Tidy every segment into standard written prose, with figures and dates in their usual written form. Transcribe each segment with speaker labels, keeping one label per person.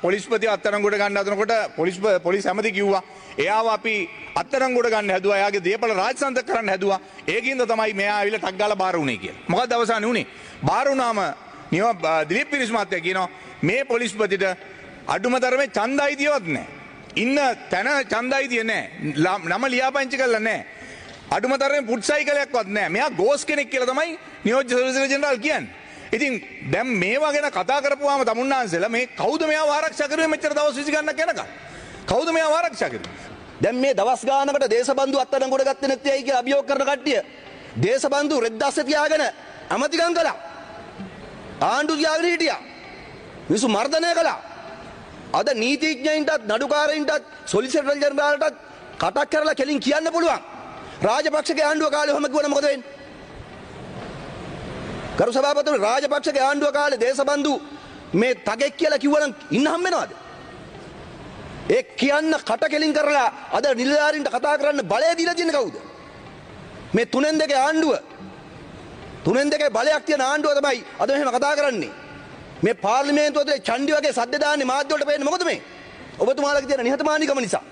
Speaker 1: පොලිස්පති අත්අඩංගුවට ගන්න හදනකොට පොලිස් ඇමති කිව්වා එයාව අපි අත්අඩංගුවට ගන්න හැදුවා එයාගේ දේපල රාජසන්තක කරන්න හැදුවා ඒකින්ද තමයි මෙයා ආවිල්ලා ටක් ගාලා බාර වුණේ කියලා. මොකක්ද අවසානේ උනේ? බාර වුණාම දිලීප් පිරිස් මහත්තයා කියනවා මේ පොලිස්පතිට අඩුම තරමේ ඡන්ද අයිතියවත් නැහැ. ඉන්න තැන ඡන්ද අයිතිය නැහැ. නම ලියාපදිංචි කරලා නැහැ. අඩුම තරමේ පුට් සයිකලයක්වත් නැහැ. මෙයා ගෝස් කෙනෙක් කියලා තමයි නියෝජ්‍ය සොලිසිටර් ජෙනරාල් කියන්නේ. ඉතින් දැන් මේවා ගැන කතා කරපුවාම තමුන්නාන්සලා මේ කවුද මෙයාව ආරක්ෂා කරුවේ මෙච්චර දවස් 20 ගණනක් යනකම්? කවුද මෙයාව ආරක්ෂා කරුවේ?
Speaker 2: දැන් මේ දවස් ගානකට දේශබන්දු අත්අඩංගුවට ගත්තේ නැත්තේයි කියලා අභියෝග කරන කට්ටිය දේශබන්දු රෙද්දස්සේ තියාගෙන අමතිකම් කළා. ආණ්ඩු තියාගෙන හිටියා. මිනිස්සු මර්ධනය කළා. අද නීතිඥයින්ටත් නඩුකාරයින්ටත් සොලිසිටර් ජෙනරාල්ටත් කටක් කරලා කෙලින් කියන්න පුළුවන්. රාජපක්ෂගේ ආණ්ඩුව කාලේ ඔහම කිව්වනම් මොකද වෙන්නේ? ගරු සභාපතිතුමනි රාජපක්ෂගේ ආණ්ඩුව කාලේ දේශබන්දු මේ තගෙක් කියලා කිව්වනම් ඉන්න හම් වෙනවද? ඒ කියන්න කට කෙලින් කරලා අද නිලධාරීන්ට කතා කරන්න බලය දීලා තියෙන්නේ කවුද? මේ තුනෙන් දෙකේ ආණ්ඩුව. තුනෙන් දෙකේ බලයක් තියෙන ආණ්ඩුව තමයි අද මෙහෙම කතා කරන්නේ. මේ පාර්ලිමේන්තුව ඇතුලේ චණ්ඩි වගේ සද්ද දාන්නේ මාධ්‍ය වලට පේන්නේ මොකද මේ? ඔබතුමාලගේ තියෙන නිහතමානීකම නිසා.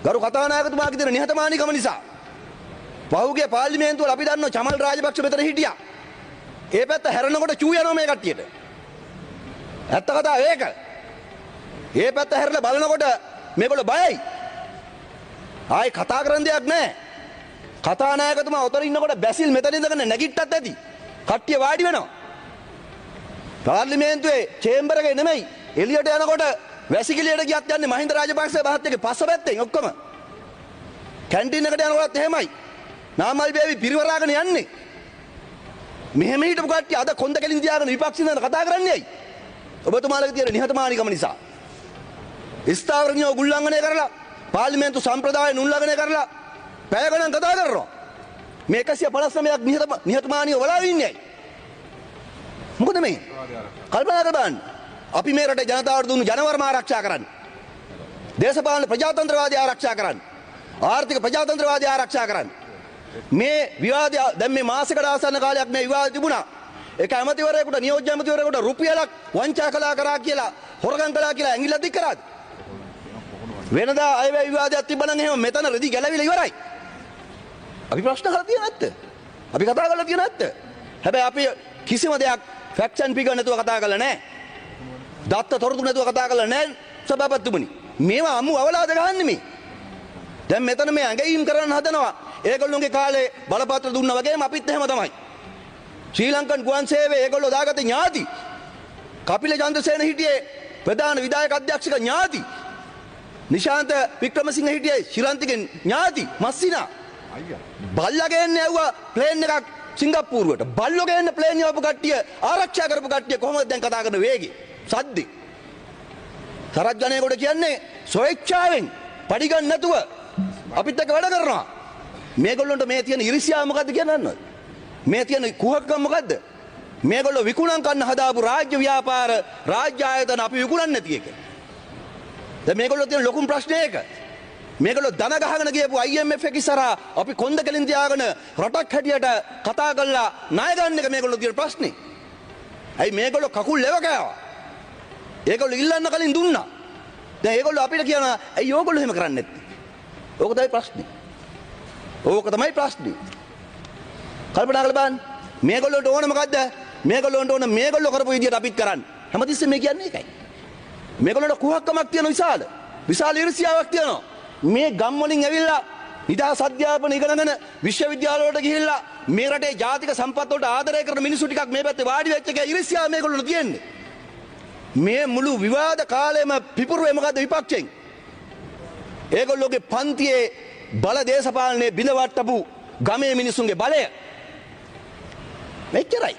Speaker 2: ගරු කතානායකතුමාගේ තියෙන නිහතමානීකම නිසා. පහුගිය පාර්ලිමේන්තුව වල අපි දන්නවා චමල් රාජපක්ෂ මෙතන හිටියා. ඒ පැත්ත හැරෙනකොට චූ යනවා මේ කට්ටියට. ඇත්ත කතාව ඒක. ඒ පැත්ත හැරලා බලනකොට මේගොල්ලෝ බයයි. ආයි කතා කරන්න දෙයක් නැහැ. කතානායකතුමා උතර ඉන්නකොට බැසිල් මෙතන ඉඳගෙන නැගිට්ටත් ඇති. කට්ටිය වාඩි වෙනවා. පාර්ලිමේන්තුවේ චේම්බර් එකේ නෙමෙයි එළියට යනකොට වැසිකිළියට ගියත් යන්නේ මහින්ද රාජපක්ෂ මහත්තයාගේ පස්ස පැත්තෙන් ඔක්කොම. කැන්ටින් එකට යනකොටත් එහෙමයි. නාමල් බේවි පිරිවරාගෙන යන්නේ. මෙහෙම හිටපු කට්ටිය අද කොන්ද කෙලින් තියාගෙන විපක්ෂින්ද කතා කරන්නේ ඇයි? ඔබතුමාලගේ තියෙන නිහතමානීකම නිසා. ස්ථාවර නියෝග උල්ලංඝනය කරලා පාර්ලිමේන්තු සම්ප්‍රදාය උල්ලංඝනය කරලා පැය ගණන් කතා කරනවා. මේ 159ක් නිහතමානීව වලාවි ඉන්නේ ඇයි? මොකද මේ? කල්පනා කරන්න. අපි මේ රටේ ජනතාවට දුන්නු ජනවර්ම ආරක්ෂා කරන්න. දේශපාලන ප්‍රජාතන්ත්‍රවාදී ආරක්ෂා කරන්න. ආර්ථික ප්‍රජාතන්ත්‍රවාදී ආරක්ෂා කරන්න. මේ විවාදය දැන් මේ මාසයකට ආසන්න කාලයක් මේ විවාදය තිබුණා. ඒක ඇමතිවරයෙකුට නියෝජ්‍ය ඇමතිවරයෙකුට රුපියලක් වංචා කළා කරා කියලා හොරගම් කළා කියලා ඇඟිල්ල දික් කරාද? වෙනදා අයවැය විවාදයක් තිබ්බනම් එහෙම මෙතන රෙදි ගැලවිලා ඉවරයි. අපි ප්‍රශ්න කරලා තියෙන නැත්ද? අපි කතා කරලා තියෙන නැත්ද? හැබැයි අපි කිසිම දෙයක් ෆැක්ට්ස් ඇන්ඩ් ෆිගර් නැතුව කතා කරලා නැහැ. දත්ත තොරතුරු නැතුව කතා කරලා නැහැ සභාපතිතුමනි. මේවා අමු අවලාද ගහන්නේ මේ. දැන් මෙතන මේ ඇඟීම් කරන්න හදනවා. ඒගොල්ලෝගේ කාලේ බලපත්‍ර දුන්නා වගේම අපිත් එහෙම තමයි. ශ්‍රී ලංකන් ගුවන් සේවයේ ඒගොල්ලෝ දාගත්තේ ඥාති. කපිල චන්ද්‍රසේන හිටියේ ප්‍රධාන විධායක අධ්‍යක්ෂක ඥාති. නිශාන්ත වික්‍රමසිංහ හිටියේ ශිරන්තිගේ ඥාති මස්සිනා. බල්ලා ගේන්නේ ඇව්වා ප්ලේන් එකක් සිංගප්පූරුවට. බල්ලෝ ගේන්න ප්ලේන් යවපු කට්ටිය ආරක්ෂා කරපු කට්ටිය කොහොමද දැන් කතා කරන වේගෙ? සද්දේ. සරත් ගණේකට කියන්නේ ස්වේච්ඡාවෙන් පඩි ගන්න නැතුව අපිත් එක්ක වැඩ කරනවා. මේගොල්ලන්ට මේ තියෙන ඉරිසියාව මොකද්ද කියන්නන්නද? මේ තියෙන කුහකකම මොකද්ද? මේගොල්ලෝ විකුණන් කන්න හදාපු රාජ්‍ය ව්‍යාපාර රාජ්‍ය ආයතන අපි විකුණන්නේ නැති එක. දැන් මේගොල්ලෝ තියෙන ලොකුම ප්‍රශ්නේ ඒක. මේගොල්ලෝ ධන ගහගෙන ගියපු IMF එක ඉස්සරහා අපි කොන්ද කෙලින් තියාගෙන රටක් හැටියට කතා කරලා ණය ගන්න එක මේගොල්ලෝ තියෙන ප්‍රශ්නේ. ඇයි මේගොල්ලෝ කකුල් ලෙව කෑවා? ඒගොල්ලෝ ඉල්ලන්න කලින් දුන්නා. දැන් ඒගොල්ලෝ අපිට කියනවා ඇයි ඕගොල්ලෝ එහෙම කරන්නේ නැත්තේ? ඕක තමයි ප්‍රශ්නේ. ඕක තමයි ප්‍රශ්නේ. කල්පනා කරලා බලන්න. මේගොල්ලන්ට ඕන මොකද්ද? මේගොල්ලන්ට ඕන මේගොල්ලෝ කරපු විදියට අපිත් කරන්න. හැමතිස්සෙම මේ කියන්නේ ඒකයි. මේගොල්ලන්ට කුහක්කමක් තියෙන විශාල ඉරිසියාවක් තියෙනවා. මේ ගම් වලින් ඇවිල්ලා නිදහස් අධ්‍යාපන ඉගෙනගෙන විශ්වවිද්‍යාල වලට ගිහිල්ලා මේ රටේ ජාතික සම්පත් වලට ආදරය කරන මිනිස්සු ටිකක් මේ පැත්තේ වාඩි වෙච්ච එක ඉරිසියාව මේගොල්ලන්ට තියෙන්නේ. මේ මුළු විවාද කාලෙම පිපුරුවේ මොකද්ද විපක්ෂයෙන්? ඒගොල්ලෝගේ පන්තියේ බල දේශපාලනයේ බිඳවට්ටපු ගමේ මිනිසුන්ගේ බලය. මෙච්චරයි.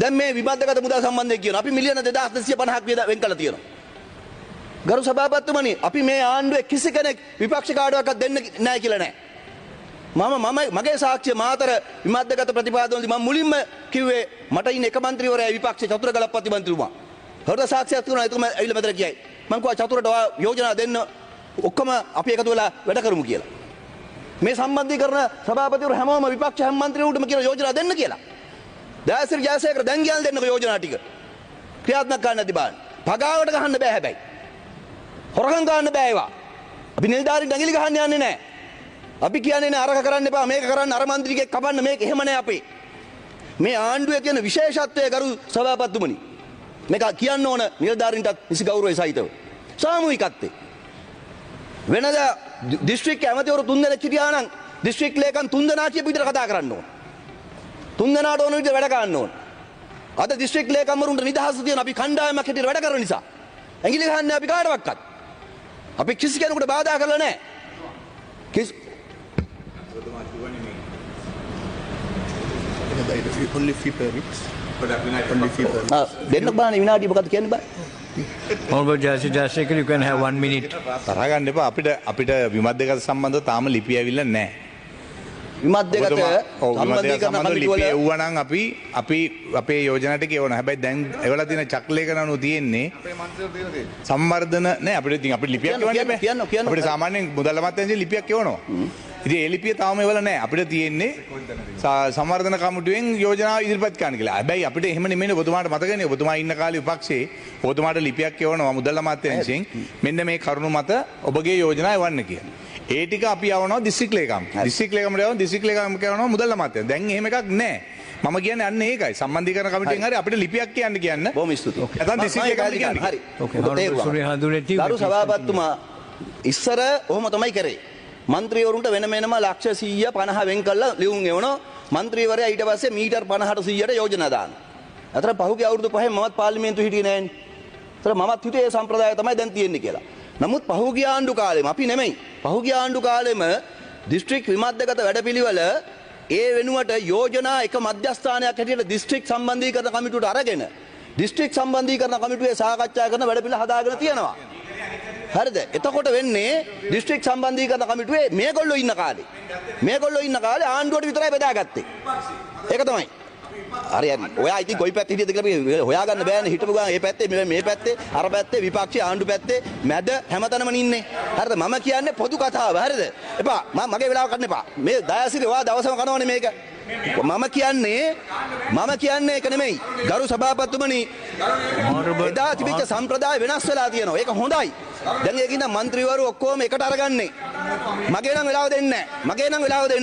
Speaker 2: දැන් මේ විබද්ධගත මුදල් සම්බන්ධයෙන් කියන අපි මිලියන 2250ක් වෙන් කළා තියෙනවා. ගරු සභාපතිතුමනි අපි මේ ආණ්ඩුවේ කිසි කෙනෙක් විපක්ෂ කාඩුවක්වත් දෙන්න නැහැ කියලා නැහැ. මගේ සාක්ෂිය මාතර විමද්දගත ප්‍රතිපාදනවලදී මම මුලින්ම කිව්වේ මට ඉන්න එක മന്ത്രിවරයා විපක්ෂ චතුර ගලප්පති මන්ත්‍රීතුමා. හොරද සාක්ෂියක් තුනයි එතුමා ඇවිල්ලා මෙතන කියයි. මම කිව්වා චතුරට යෝජනා දෙන්න ඔක්කොම අපි එකතු වෙලා වැඩ කරමු කියලා. මේ සම්බන්ධීකරණ සභාපතිවරු හැමෝම විපක්ෂ හැම മന്ത്രിවරුන්ටම කියන යෝජනා දෙන්න කියලා. දයාසිරි ජයසේකර දැන් කියන්න දෙන්නක යෝජනා ටික. ක්‍රියාත්මක කරන්න නැති බාන්න. පගාවට ගහන්න බෑ හැබැයි. හොරකම් ගන්න බෑ ඒවා. අපි නිලධාරීන්ට ඇඟිලි ගහන්න යන්නේ නැහැ. අපි කියන්නේ නෑ අරක කරන්න එපා මේක කරන්න අර മന്ത്രിගෙක් කපන්න මේක එහෙම නෑ අපේ. මේ ආණ්ඩුවේ තියෙන විශේෂත්වය ගරු සභාපතිතුමනි. මේක කියන්න ඕන නිලධාරීන්ටත් නිසි ගෞරවය සහිතව. සාමූහිකත්වය. වෙනදා දිස්ත්‍රික්ක ඇමතිවරු 3 දෙනෙක් හිටියා නම් දිස්ත්‍රික් ලේකම් 3 දෙනා කියපු විදිහට කතා කරන්න ඕන. 3 දෙනාට ඕන විදිහට වැඩ කරන්න ඕන. අද දිස්ත්‍රික් ලේකම්වරුන්ට නිදහස තියෙන අපි කණ්ඩායමක් හැටියට වැඩ කරන නිසා ඇඟිලි ගහන්නේ අපි කාටවත්. අපි කිසි කෙනෙකුට බාධා කරලා නැහැ.
Speaker 3: Only few permits. Only few permits.
Speaker 2: දෙන්න බානේ විනාඩිය මොකද්ද කියන්න බෑ.
Speaker 4: Honorable Jayasekara, you can have 1 minute.
Speaker 1: තරහ ගන්න එපා අපිට විමත් දෙක සම්බන්ධව තාම ලිපි ඇවිල්ලා නැහැ.
Speaker 2: විමත් දෙකට
Speaker 1: සම්බන්ධීකරණ
Speaker 2: සම්බන්ධීකරණ
Speaker 1: ලිපි එව්වනම් අපි අපේ යෝජනාවට කියවනවා. හැබැයි දැන් එවලා තියෙන චක්ලේඛන අනුව තියෙන්නේ සම්වර්ධන නෑ අපිට ඉතින් අපිට ලිපියක් එවන්න බෑ. අපිට සාමාන්‍යයෙන් මුදල් අමාත්‍යාංශයෙන් ලිපියක් එවනවා. ඉතින් ඒ ලිපිය තාම එවලා නෑ. අපිට තියෙන්නේ සම්වර්ධන කමිටුවෙන් යෝජනා ඉදිරිපත් කරන්න කියලා. හැබැයි අපිට එහෙම නෙමෙයි ඔබතුමාට මතකනේ ඔබතුමා ඉන්න කාලේ විපක්ෂයේ ඔබතුමාට ලිපියක් එවනවා මුදල් අමාත්‍යාංශයෙන් මෙන්න මේ කරුණු මත ඔබගේ යෝජනා එවන්න කියලා. ඒ ටික අපි යවනවා දිස්ත්‍රික් ලේකම්. දිස්ත්‍රික් ලේකම්ට යවනවා දිස්ත්‍රික් ලේකම් කරනවා මුදල් අමාත්‍යාංශය. දැන් එහෙම එකක් නෑ. මම කියන්නේ අන්න ඒකයි. සම්බන්ධීකරණ කමිටුවෙන් හරි අපිට ලිපියක් කියන්න.
Speaker 2: බොහොම ස්තුතියි.
Speaker 1: නැත්නම් දිස්ත්‍රික් ලේකම් කියන්නේ.
Speaker 2: හරි.
Speaker 4: Okay, Honorable Surya Handuleti.
Speaker 2: ගරු සභාපතිතුමා ඉස්සර ඔහොම තමයි කරේ. මන්ත්‍රීවරුන්ට වෙනම ලක්ෂ 100 50 වෙන් කරලා ලියුම් එවනවා. මන්ත්‍රීවරයා ඊට පස්සේ මීටර් 50ට 100ට යෝජනා දානවා. අතර පහුගිය අවුරුදු 5 මමත් පාර්ලිමේන්තුවේ හිටියේ නෑනේ. අතර මමත් හිතුවේ ඒ සම්ප්‍රදාය තමයි දැන් තියෙන්නේ කියලා. නමුත් පහුගිය ආණ්ඩු කාලෙම අපි නෙමෙයි. පහුගිය ආණ්ඩු කාලෙම දිස්ත්‍රික් විමර්ශකගත වැඩපිළිවෙල ඒ වෙනුවට යෝජනා එක මධ්‍යස්ථානයක් හැටියට දිස්ත්‍රික් සම්බන්ධීකරණ කමිටුවට අරගෙන දිස්ත්‍රික් සම්බන්ධීකරණ කමිටුවේ සාකච්ඡා කරන වැඩපිළිවෙල හදාගෙන තියෙනවා. හරිද? එතකොට වෙන්නේ දිස්ත්‍රික් සම්බන්ධීකරණ කමිටුවේ මේගොල්ලෝ ඉන්න කාලේ ආණ්ඩුවට විතරයි බෙදාගත්තේ. ඒක තමයි. හරි. ඔයා ඉතින් කොයි පැත්තේ හිටියද කියලා හොයාගන්න බෑනේ. හිටපු ගමන් මේ පැත්තේ මේ පැත්තේ අර පැත්තේ විපක්ෂයේ ආණ්ඩු පැත්තේ මැද හැමතැනම ඉන්නේ. හරිද? මම කියන්නේ පොදු කතාව. හරිද? එපා. මගේ වෙලාව ගන්න එපා. මේ දයාසිරි ඔයා දවසම කනවනේ මේක. මම කියන්නේ ඒක නෙමෙයි. ගරු සභාපතිතුමනි එදා තිබිච්ච සම්ප්‍රදාය වෙනස් වෙලා තියෙනවා. ඒක හොඳයි. දැන් ඒකින්ද മന്ത്രിවරු ඔක්කොම එකට අරගන්නේ. මගේ නම් වෙලාව දෙන්නේ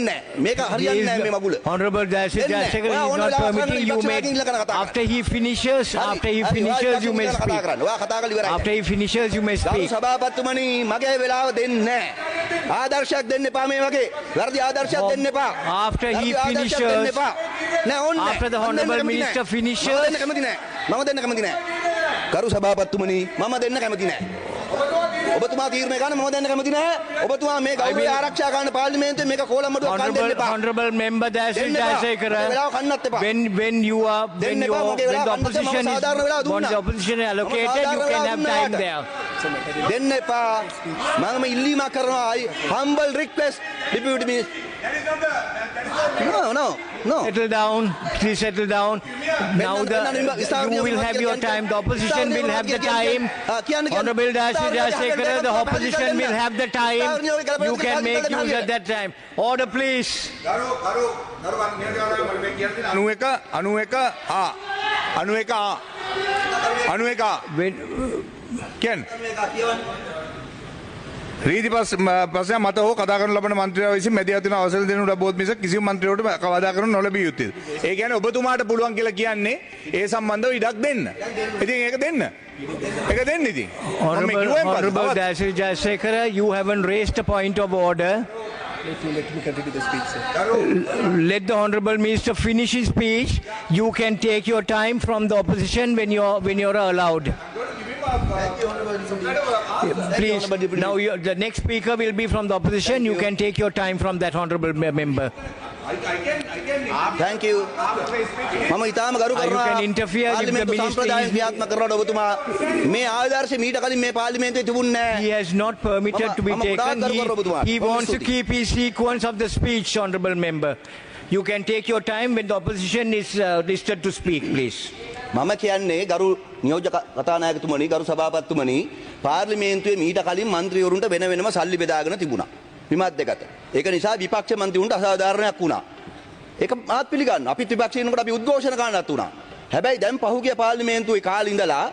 Speaker 2: නැහැ. මේක හරියන්නේ නැහැ මේ මගුල.
Speaker 4: Honorable Jayasekara is not permitting you make. After he finishes, you may speak. After he finishes, you may
Speaker 2: ගරු
Speaker 4: speak.
Speaker 2: සභාපතිතුමනි මගේ වෙලාව දෙන්නේ නැහැ. ආදර්ශයක් දෙන්න එපා මේ වගේ. වැරදි ආදර්ශයක් දෙන්න එපා.
Speaker 4: After he finishes,
Speaker 2: නෑ ඕනේ නැහැ.
Speaker 4: after the honorable minister finishes,
Speaker 2: මම දෙන්න කැමති නැහැ. ගරු සභාපතිතුමනි මම දෙන්න කැමති නැහැ. ඔබතුමා තීරණය ගන්න මම දෙන්න කැමති නැහැ. ඔබතුමා මේ ගෞරවය ආරක්ෂා කරන පාර්ලිමේන්තුවේ මේක කොළඹඩුවක් කන් දෙන්න එපා.
Speaker 4: honorable member Jayasekara, when you are when the opposition is allocated, you can have time there.
Speaker 2: දෙන්න එපා. මම ඉල්ලීමක් කරනවා. humble request deputy minister. No.
Speaker 4: Settle down, please settle down. Now you will have your time. The opposition will have the time. Honorable Jayasekara, the opposition will have the time. You can make use of that time. Order, please.
Speaker 1: 91 කියන්න රීති පස්සේ මත හෝ කතා කරන ලබන මන්ත්‍රීව විසින් මැදිහත් වෙන අවසර දෙනු ලැබුවොත් මිස කිසිම මන්ත්‍රීවරට කවදා කරනු නොලැබිය යුතුයි. ඒ කියන්නේ ඔබතුමාට පුළුවන් කියලා කියන්නේ ඒ සම්බන්ධව ඉඩක් දෙන්න. ඉතින් ඒක දෙන්න. ඉතින්.
Speaker 4: Honorable Jayasekara, you haven't raised a point of order.
Speaker 3: Let me continue the speech, sir.
Speaker 4: Let the honorable minister finish his speech. You can take your time from the opposition when you're allowed. Please, now the next speaker will be from the opposition. You can take your time from that honorable member.
Speaker 2: Thank you. මම ඊටාම ගරු කරනවා.
Speaker 4: You can interfere if the minister
Speaker 2: සම්ප්‍රදාය ක්‍රියාත්මක කරනකොට ඔබතුමා මේ ආදර්ශ මීට කලින් මේ පාර්ලිමේන්තුවේ තිබුණේ නැහැ.
Speaker 4: He has not permitted to be taken. He wants to keep his sequence of the speech, honorable member. You can take your time when the opposition is listed to speak, please.
Speaker 2: මම කියන්නේ ගරු නියෝජක කතානායකතුමනි ගරු සභාපතිතුමනි පාර්ලිමේන්තුවේ මීට කලින් മന്ത്രിවරුන්ට වෙනම සල්ලි බෙදාගෙන තිබුණා. විමත් දෙකට. ඒක නිසා විපක්ෂ මන්ත්‍රීවරුන්ට අසාධාරණයක් වුණා. ඒක මාත් පිළිගන්නවා. අපිත් විපක්ෂේ ඉන්නකොට අපි උද්ඝෝෂණ කරන්නත් උනා. හැබැයි දැන් පහුගිය පාර්ලිමේන්තුවේ කාලේ ඉඳලා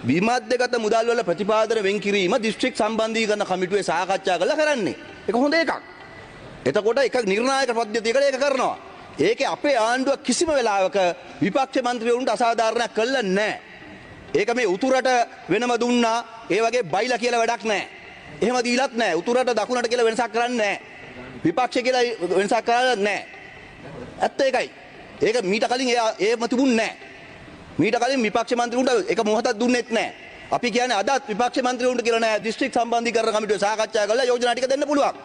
Speaker 2: විමධ්‍යගත මුදල් වල ප්‍රතිපාදන වෙන් කිරීම දිස්ත්‍රික් සම්බන්ධීකරණ කමිටුවේ සාකච්ඡා කරලා කරන්නේ. ඒක හොඳ එකක්. එතකොට එක නිර්ණායක පද්ධතියකට ඒක කරනවා. ඒකේ අපේ ආණ්ඩුව කිසිම වෙලාවක විපක්ෂ මන්ත්‍රීවරුන්ට අසාධාරණයක් කළා නැහැ. ඒක මේ උතුරට වෙනම දුන්නා ඒ වගේ බයිලා කියලා වැඩක් නැහැ. එහෙම දීලත් නැහැ. උතුරට දකුණට කියලා වෙනසක් කරන්නේ නැහැ. විපක්ෂ කියලා වෙනසක් කරන්නේ නැහැ. ඇත්ත ඒකයි. ඒක මීට කලින් ඒම තිබුණේ නැහැ. මීට කලින් විපක්ෂ මන්ත්‍රීවරුන්ට එක මොහොතක් දුන්නෙත් නැහැ. අපි කියන්නේ අදත් විපක්ෂ මන්ත්‍රීවරුන්ට කියලා නෑ දිස්ත්‍රික් සම්බන්ධීකරණ කමිටුවේ සාකච්ඡා කරලා යෝජනා ටික දෙන්න පුළුවන්.